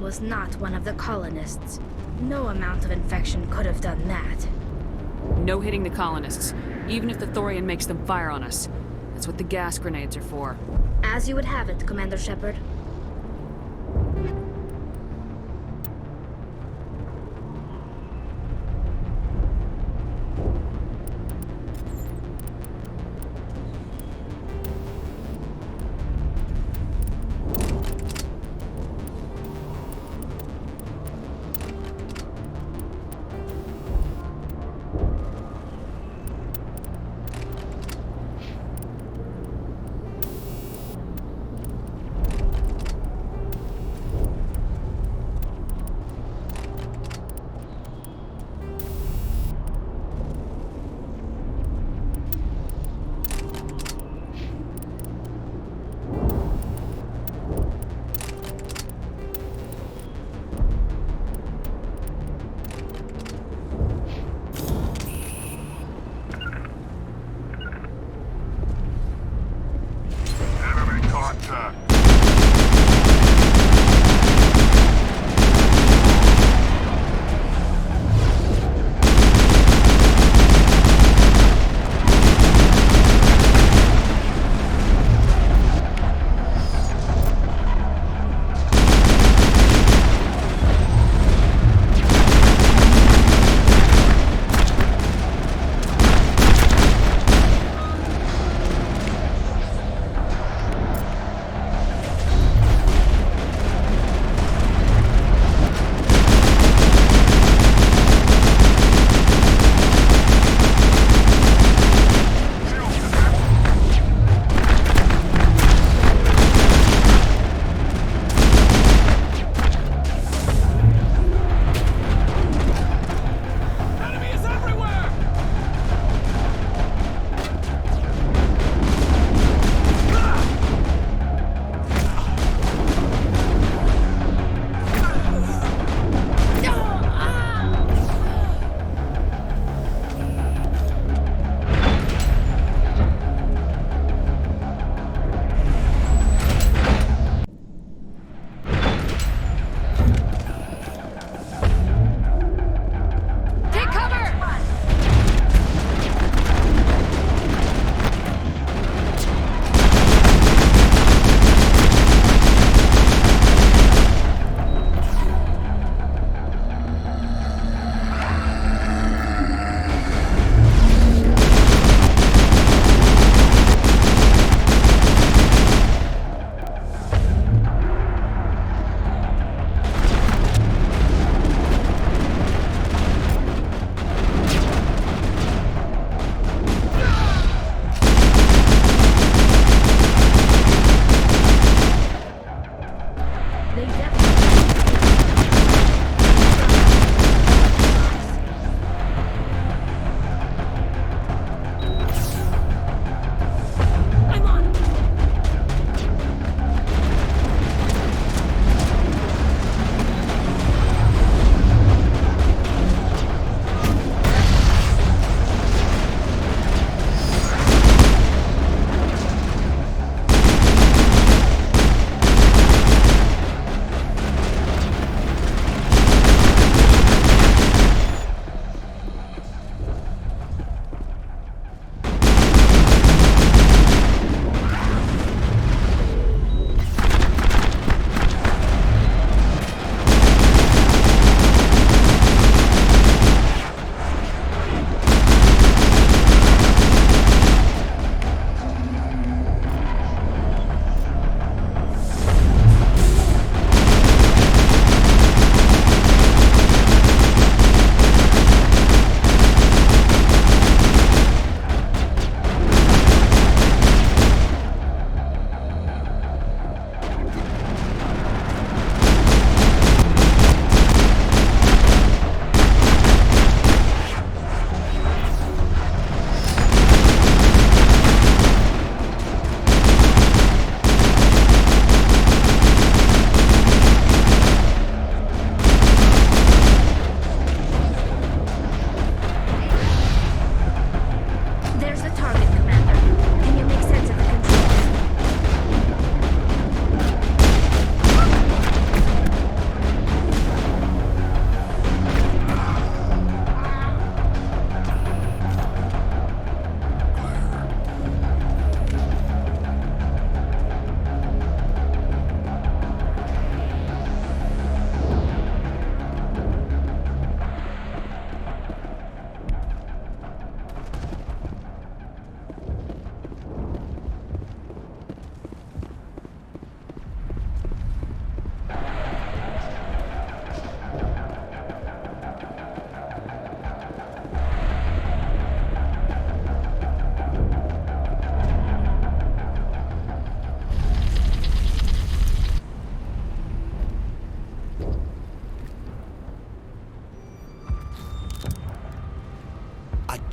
was not one of the colonists. No amount of infection could have done that. No hitting the colonists, even if the Thorian makes them fire on us. That's what the gas grenades are for. As you would have it, Commander Shepard.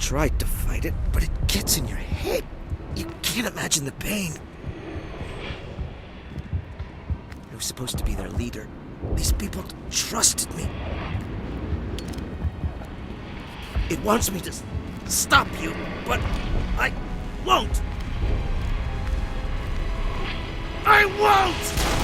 tried to fight it, but it gets in your head. You can't imagine the pain. I was supposed to be their leader. These people trusted me. It wants me to stop you, but I won't. I won't!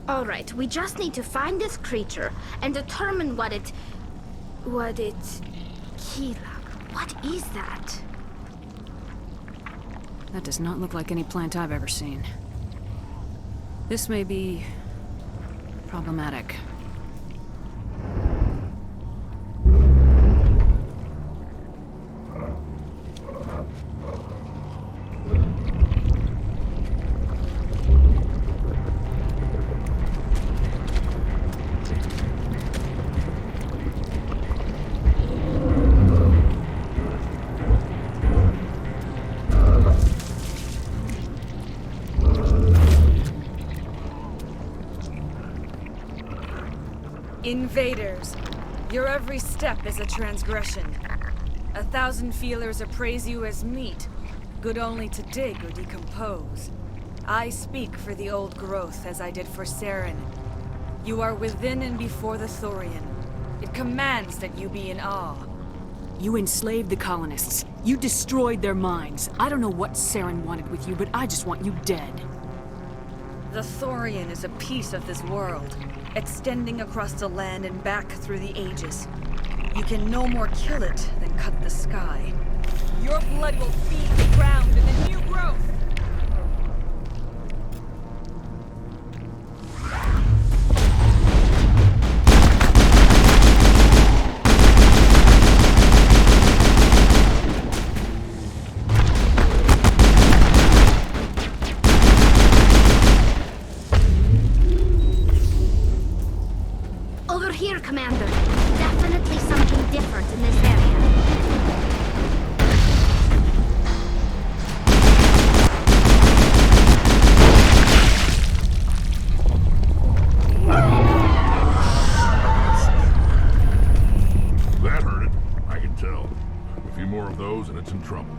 All right, we just need to find this creature and determine what it... Kila. What is that? That does not look like any plant I've ever seen. This may be... problematic. Invaders, your every step is a transgression. 1,000 feelers appraise you as meat, good only to dig or decompose. I speak for the old growth as I did for Saren. You are within and before the Thorian. It commands that you be in awe. You enslaved the colonists. You destroyed their minds. I don't know what Saren wanted with you, but I just want you dead. The Thorian is a piece of this world, extending across the land and back through the ages. You can no more kill it than cut the sky. Your blood will feed the ground and the new growth! Over here, Commander. Definitely something different in this area. That hurt it. I can tell. A few more of those and it's in trouble.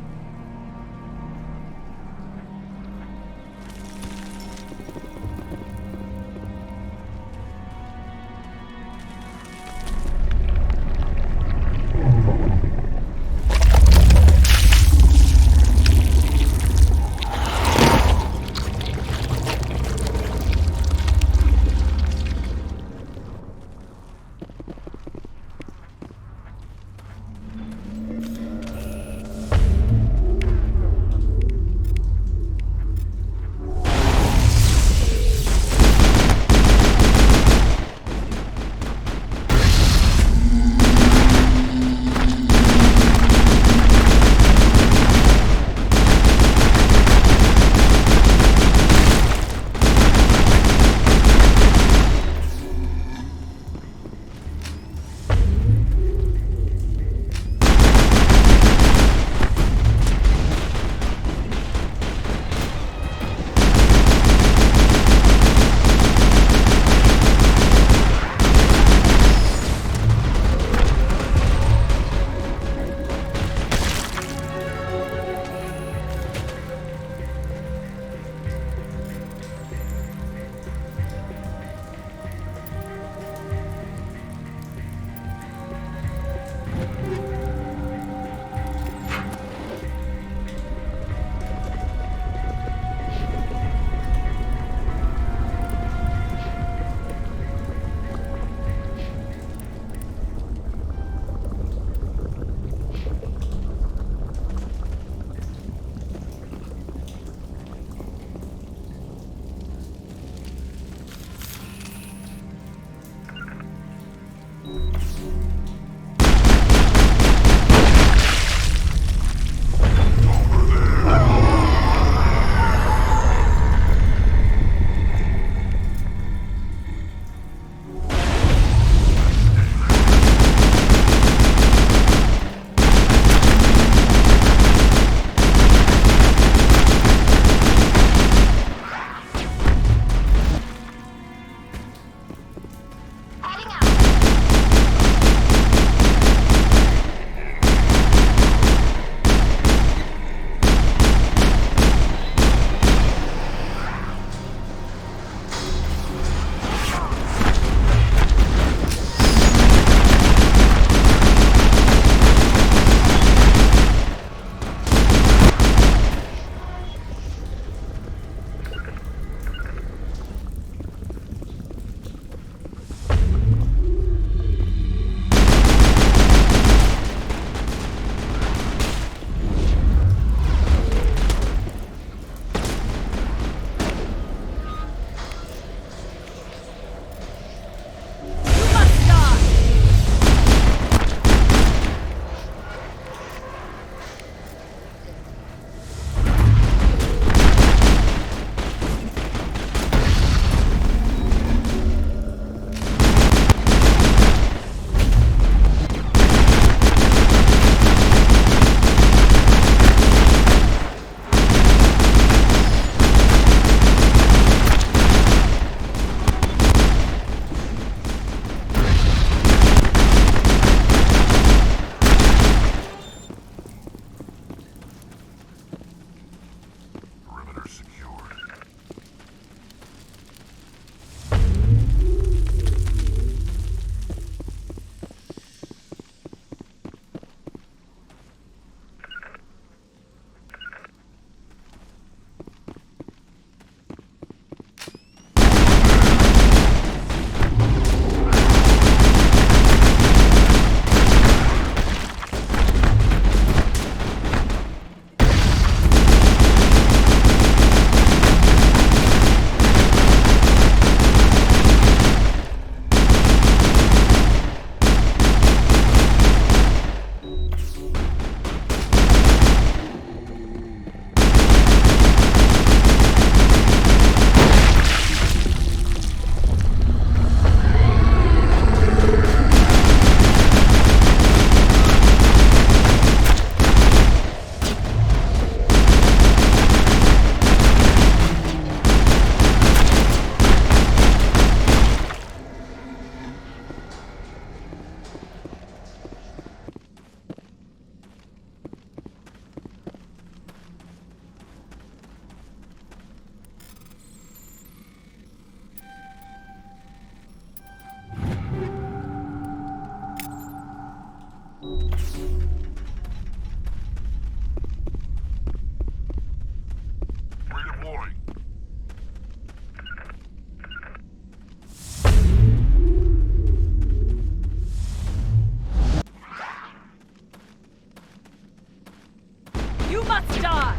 must die!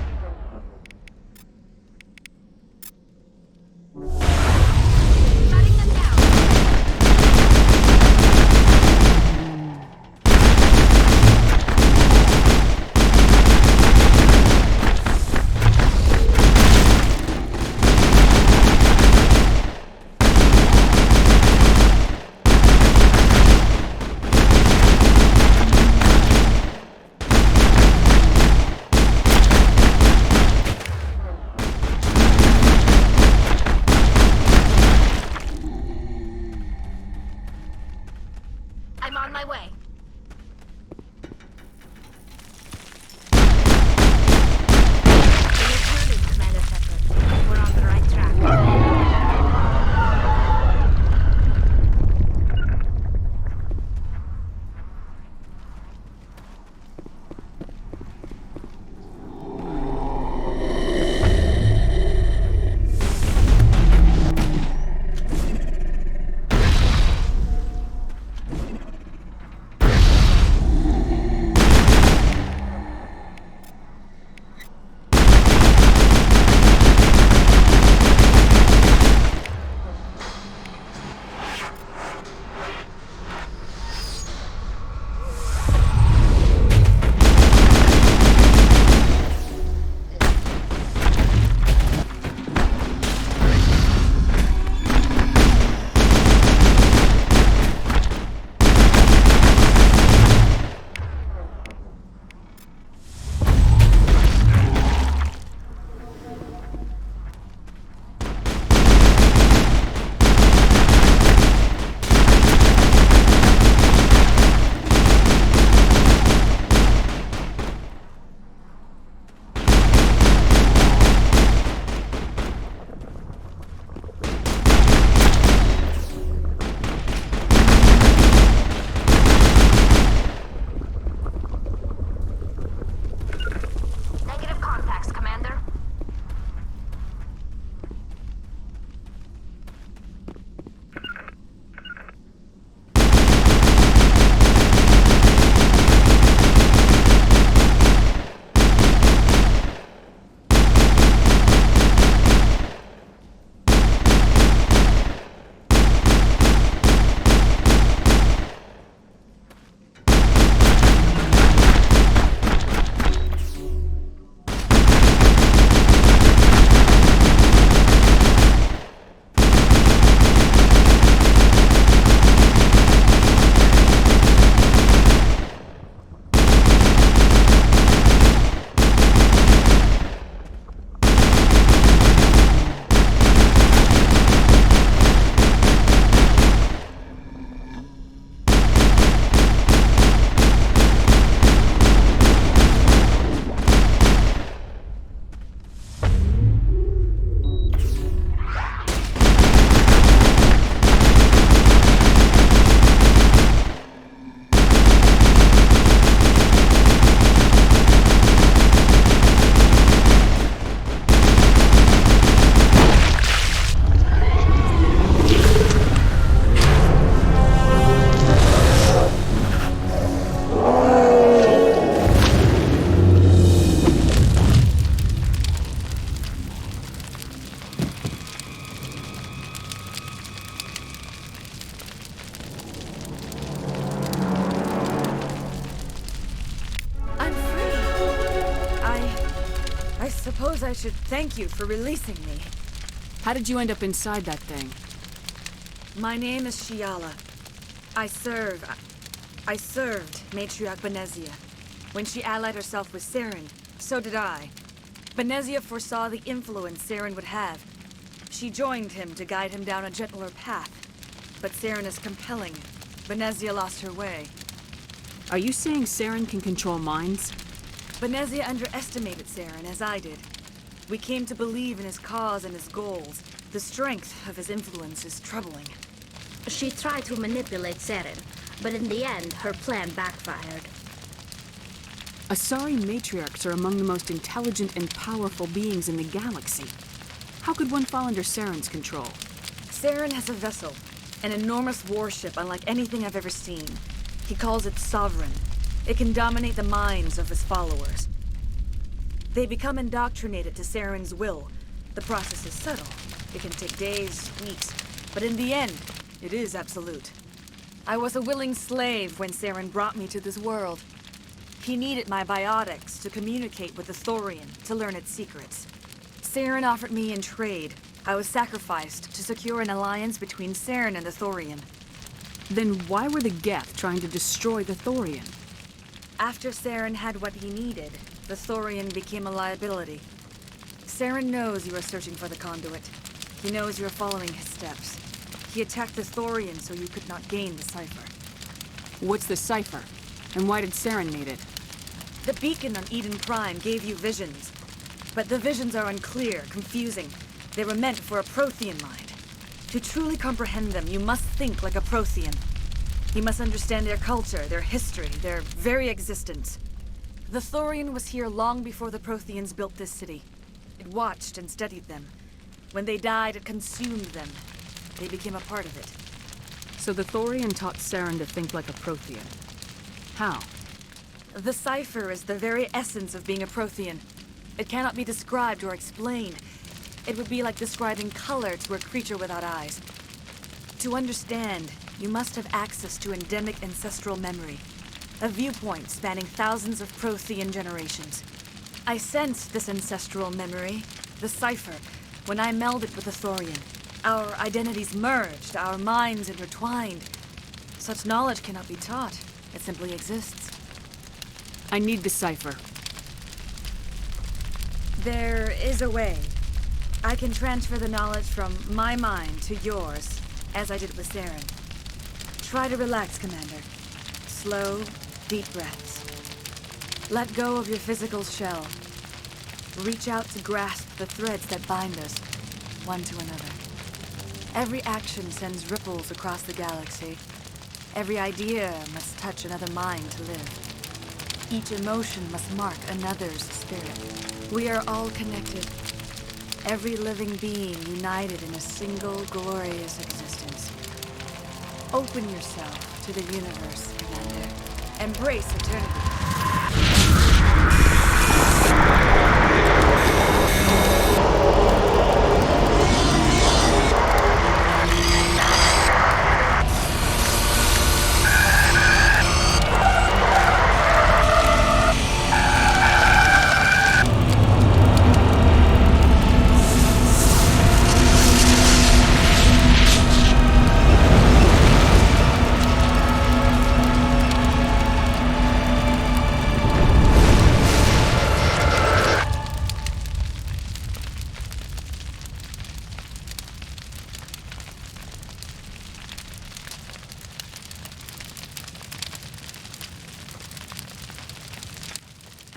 Shutting them down. I'm on my way. You're turning, Commander Shepard. We're on the right track. Negative contacts, Commander. I suppose I should thank you for releasing me. How did you end up inside that thing? My name is Shiala. I served Matriarch Benezia. When she allied herself with Saren, so did I. Benezia foresaw the influence Saren would have. She joined him to guide him down a gentler path. But Saren is compelling. Benezia lost her way. Are you saying Saren can control minds? Benezia underestimated Saren, as I did. We came to believe in his cause and his goals. The strength of his influence is troubling. She tried to manipulate Saren, but in the end, her plan backfired. Asari matriarchs are among the most intelligent and powerful beings in the galaxy. How could one fall under Saren's control? Saren has a vessel, an enormous warship unlike anything I've ever seen. He calls it Sovereign. It can dominate the minds of his followers. They become indoctrinated to Saren's will. The process is subtle. It can take days, weeks, but in the end, it is absolute. I was a willing slave when Saren brought me to this world. He needed my biotics to communicate with the Thorian, to learn its secrets. Saren offered me in trade. I was sacrificed to secure an alliance between Saren and the Thorian. Then why were the Geth trying to destroy the Thorian? After Saren had what he needed, the Thorian became a liability. Saren knows you are searching for the conduit. He knows you are following his steps. He attacked the Thorian so you could not gain the cipher. What's the cipher? And why did Saren need it? The beacon on Eden Prime gave you visions. But the visions are unclear, confusing. They were meant for a Prothean mind. To truly comprehend them, you must think like a Prothean. You must understand their culture, their history, their very existence. The Thorian was here long before the Protheans built this city. It watched and studied them. When they died, it consumed them. They became a part of it. So the Thorian taught Saren to think like a Prothean. How? The cipher is the very essence of being a Prothean. It cannot be described or explained. It would be like describing color to a creature without eyes. To understand, you must have access to endemic ancestral memory. A viewpoint spanning thousands of Prothean generations. I sensed this ancestral memory, the cipher, when I melded with the Thorian. Our identities merged, our minds intertwined. Such knowledge cannot be taught. It simply exists. I need the cipher. There is a way. I can transfer the knowledge from my mind to yours, as I did with Saren. Try to relax, Commander. Slow, deep breaths. Let go of your physical shell. Reach out to grasp the threads that bind us, one to another. Every action sends ripples across the galaxy. Every idea must touch another mind to live. Each emotion must mark another's spirit. We are all connected. Every living being united in a single glorious existence. Open yourself to the universe, Commander. Embrace eternity.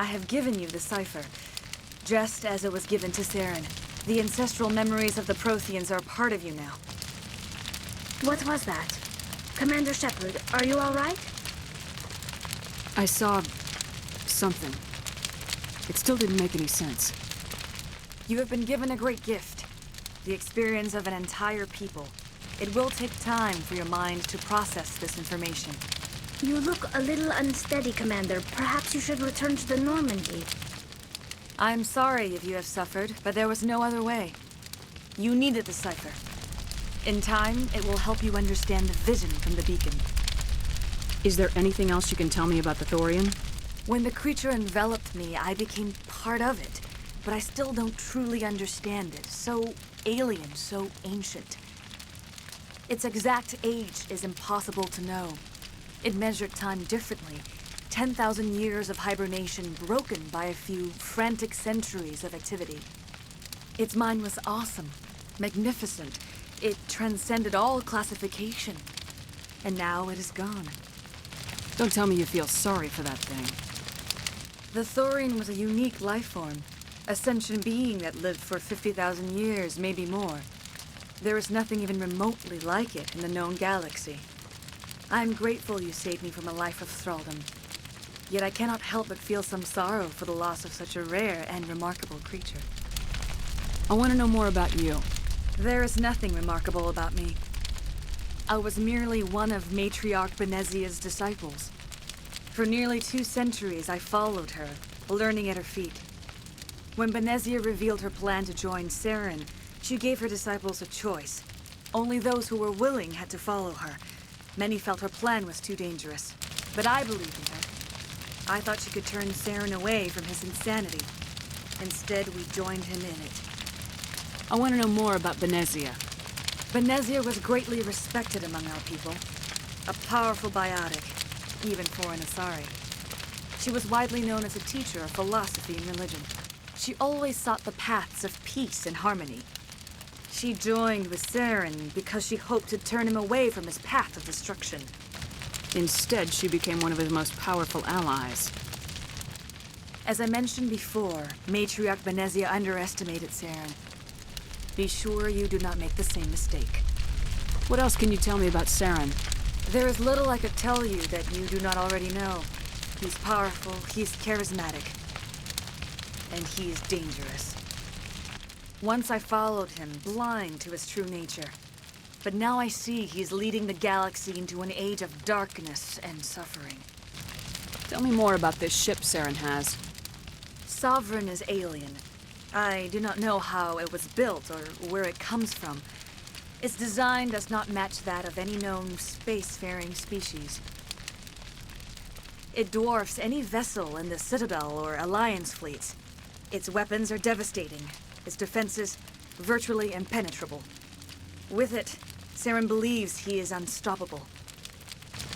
I have given you the cipher, just as it was given to Saren. The ancestral memories of the Protheans are a part of you now. What was that? Commander Shepard, are you all right? I saw something. It still didn't make any sense. You have been given a great gift, the experience of an entire people. It will take time for your mind to process this information. You look a little unsteady, Commander. Perhaps you should return to the Normandy. I'm sorry if you have suffered, but there was no other way. You needed the cipher. In time, it will help you understand the vision from the beacon. Is there anything else you can tell me about the Thorian? When the creature enveloped me, I became part of it, but I still don't truly understand it. So alien, so ancient. Its exact age is impossible to know. It measured time differently. 10,000 years of hibernation broken by a few frantic centuries of activity. Its mind was awesome, magnificent. It transcended all classification. And now it is gone. Don't tell me you feel sorry for that thing. The Thorian was a unique life form. A sentient being that lived for 50,000 years, maybe more. There is nothing even remotely like it in the known galaxy. I am grateful you saved me from a life of thraldom. Yet I cannot help but feel some sorrow for the loss of such a rare and remarkable creature. I want to know more about you. There is nothing remarkable about me. I was merely one of Matriarch Benezia's disciples. For nearly 2 centuries I followed her, learning at her feet. When Benezia revealed her plan to join Saren, she gave her disciples a choice. Only those who were willing had to follow her. Many felt her plan was too dangerous, but I believed in her. I thought she could turn Saren away from his insanity. Instead, we joined him in it. I want to know more about Benezia. Benezia was greatly respected among our people. A powerful biotic, even for an Asari. She was widely known as a teacher of philosophy and religion. She always sought the paths of peace and harmony. She joined with Saren because she hoped to turn him away from his path of destruction. Instead, she became one of his most powerful allies. As I mentioned before, Matriarch Benezia underestimated Saren. Be sure you do not make the same mistake. What else can you tell me about Saren? There is little I could tell you that you do not already know. He's powerful, he's charismatic, and he is dangerous. Once I followed him, blind to his true nature. But now I see he's leading the galaxy into an age of darkness and suffering. Tell me more about this ship Saren has. Sovereign is alien. I do not know how it was built or where it comes from. Its design does not match that of any known spacefaring species. It dwarfs any vessel in the Citadel or Alliance fleets. Its weapons are devastating, its defenses virtually impenetrable. With it, Saren believes he is unstoppable.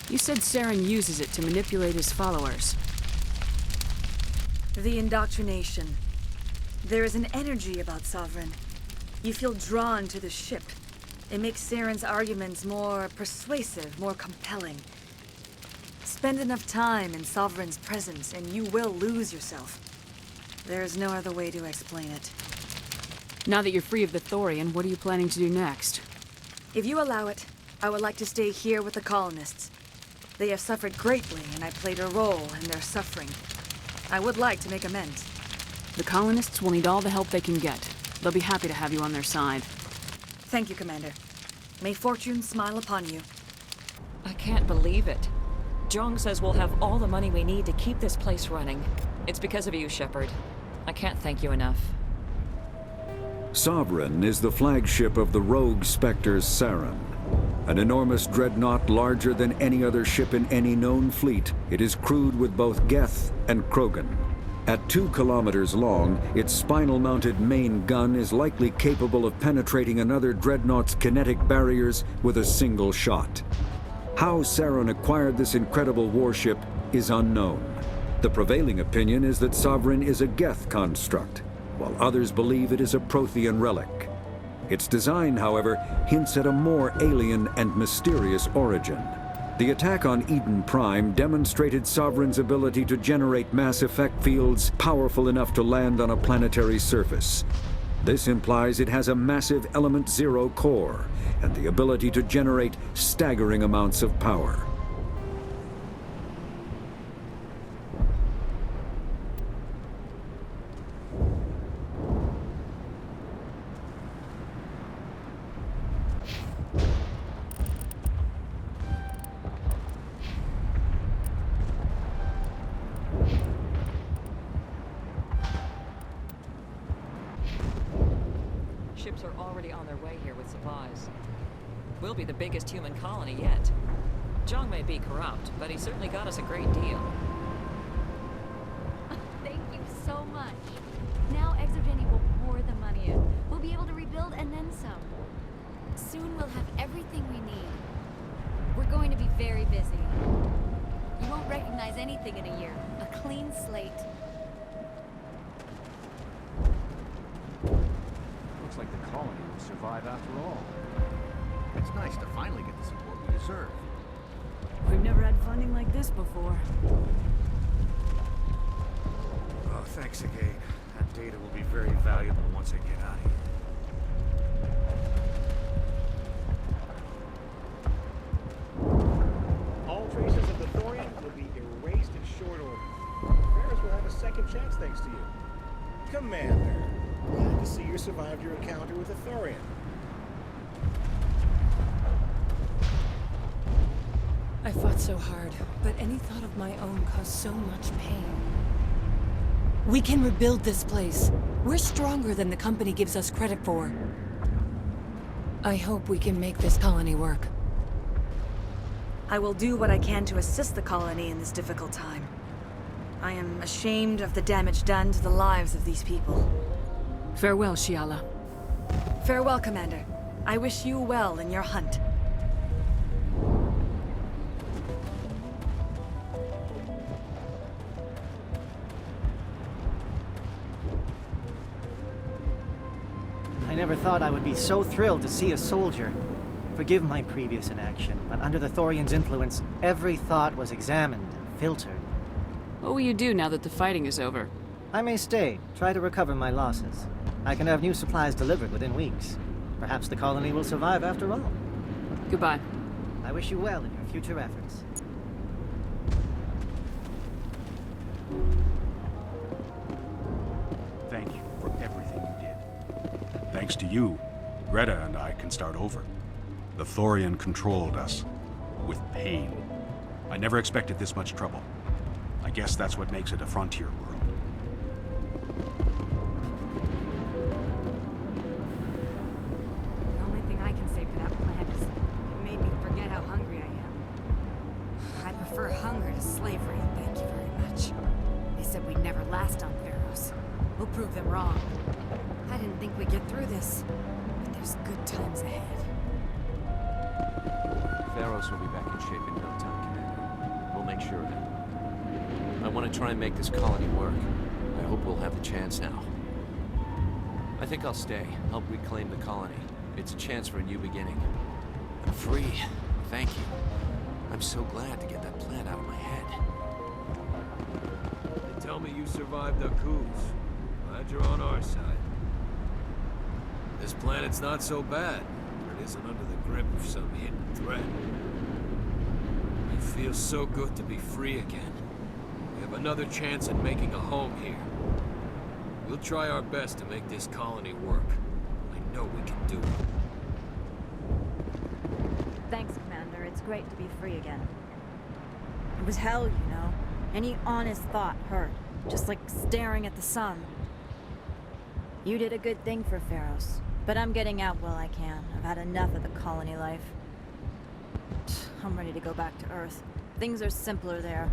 You said Saren uses it to manipulate his followers. The indoctrination. There is an energy about Sovereign. You feel drawn to the ship. It makes Saren's arguments more persuasive, more compelling. Spend enough time in Sovereign's presence and you will lose yourself. There is no other way to explain it. Now that you're free of the Thorian, what are you planning to do next? If you allow it, I would like to stay here with the colonists. They have suffered greatly and I played a role in their suffering. I would like to make amends. The colonists will need all the help they can get. They'll be happy to have you on their side. Thank you, Commander. May fortune smile upon you. I can't believe it. Jong says we'll have all the money we need to keep this place running. It's because of you, Shepard. I can't thank you enough. Sovereign is the flagship of the rogue Spectres Saren. An enormous dreadnought larger than any other ship in any known fleet, it is crewed with both Geth and Krogan. At 2 kilometers long, its spinal-mounted main gun is likely capable of penetrating another dreadnought's kinetic barriers with a single shot. How Saren acquired this incredible warship is unknown. The prevailing opinion is that Sovereign is a Geth construct, while others believe it is a Prothean relic. Its design, however, hints at a more alien and mysterious origin. The attack on Eden Prime demonstrated Sovereign's ability to generate mass effect fields powerful enough to land on a planetary surface. This implies it has a massive Element Zero core and the ability to generate staggering amounts of power. Ships are already on their way here with supplies. We'll be the biggest human colony yet. Jong may be corrupt, but he certainly got us a great deal. Thank you so much. Now Exogeny will pour the money in. We'll be able to rebuild and then some. Soon we'll have everything we need. We're going to be very busy. You won't recognize anything in a year. A clean slate. Looks like the colony will survive after all. It's nice to finally get the support we deserve. We've never had funding like this before. Oh, thanks again. That data will be very valuable once I get out of here. All traces of the Thorian will be erased in short order. Ferris will have a second chance thanks to you. Commander, glad to see you survived your encounter with the Thorian. I fought so hard, but any thought of my own caused so much pain. We can rebuild this place. We're stronger than the company gives us credit for. I hope we can make this colony work. I will do what I can to assist the colony in this difficult time. I am ashamed of the damage done to the lives of these people. Farewell, Shiala. Farewell, Commander. I wish you well in your hunt. I never thought I would be so thrilled to see a soldier. Forgive my previous inaction, but under the Thorian's influence, every thought was examined and filtered. What will you do now that the fighting is over? I may stay, try to recover my losses. I can have new supplies delivered within weeks. Perhaps the colony will survive after all. Goodbye. I wish you well in your future efforts. Thank you for everything you did. Thanks to you, Greta and I can start over. The Thorian controlled us. With pain. I never expected this much trouble. I guess that's what makes it a frontier world. The only thing I can say for that plant is it made me forget how hungry I am. I prefer hunger to slavery, thank you very much. They said we'd never last on Pharaohs. We'll prove them wrong. I didn't think we'd get through this, but there's good times ahead. Pharaohs will be back in shape in no time, Commander. We'll make sure of it. I want to try and make this colony work. I hope we'll have the chance now. I think I'll stay, help reclaim the colony. It's a chance for a new beginning. I'm free. Thank you. I'm so glad to get that plan out of my head. They tell me you survived the coups. Glad you're on our side. This planet's not so bad. It isn't under the grip of some hidden threat. It feels so good to be free again. We have another chance at making a home here. We'll try our best to make this colony work. I know we can do it. Thanks, Commander. It's great to be free again. It was hell, you know. Any honest thought hurt. Just like staring at the sun. You did a good thing for Pharaohs. But I'm getting out while I can. I've had enough of the colony life. I'm ready to go back to Earth. Things are simpler there.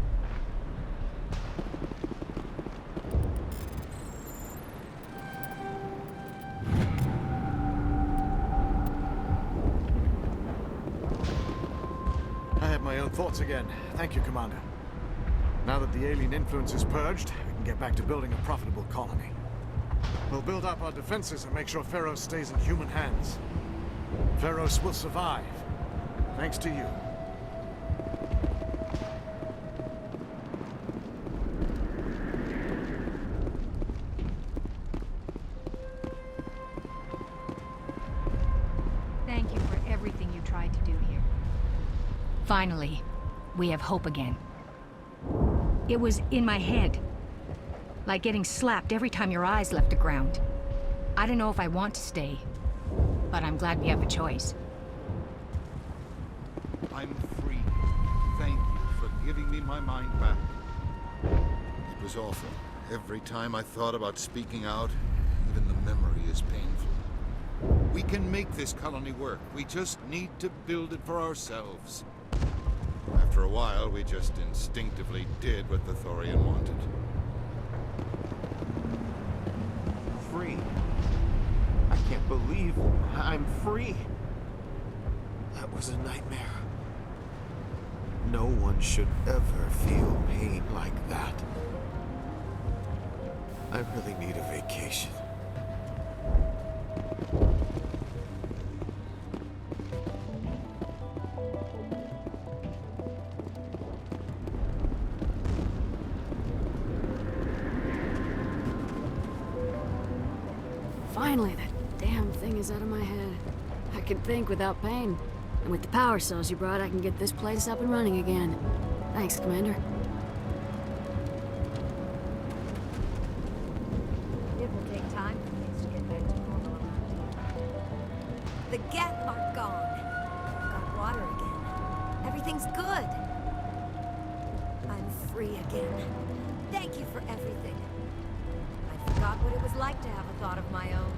I have my own thoughts again. Thank you, Commander. Now that the alien influence is purged, we can get back to building a profitable colony. We'll build up our defenses and make sure Pharaohs stays in human hands. Pharaohs will survive. Thanks to you. Thank you for everything you tried to do here. Finally, we have hope again. It was in my head. Like getting slapped every time your eyes left the ground. I don't know if I want to stay, but I'm glad we have a choice. I'm free. Thank you for giving me my mind back. It was awful. Every time I thought about speaking out, even the memory is painful. We can make this colony work. We just need to build it for ourselves. After a while, we just instinctively did what the Thorian wanted. Free. I can't believe I'm free. That was a nightmare. No one should ever feel pain like that. I really need a vacation. Finally, that damn thing is out of my head. I can think without pain. And with the power cells you brought, I can get this place up and running again. Thanks, Commander. It will take time for things to get back to normal around here. The Geth are gone. I've got water again. Everything's good. I'm free again. Thank you for everything. forgot what it was like to have a thought of my own.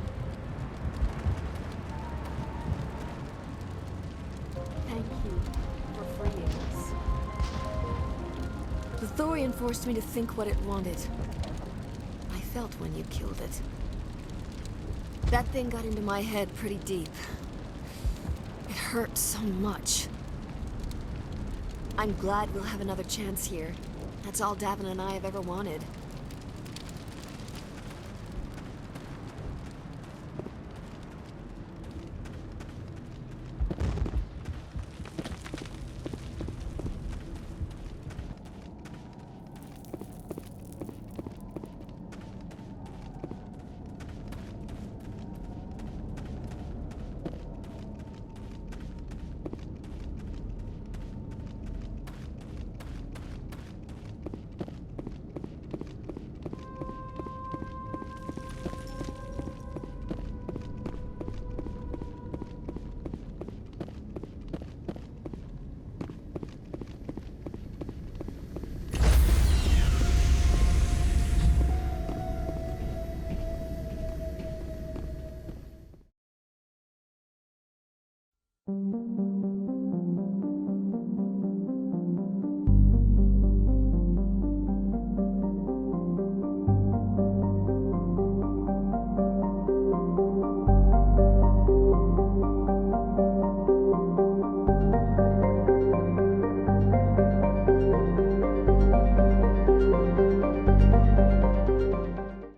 Thank you for freeing us. The Thorian forced me to think what it wanted. I felt when you killed it. That thing got into my head pretty deep. It hurt so much. I'm glad we'll have another chance here. That's all Davin and I have ever wanted.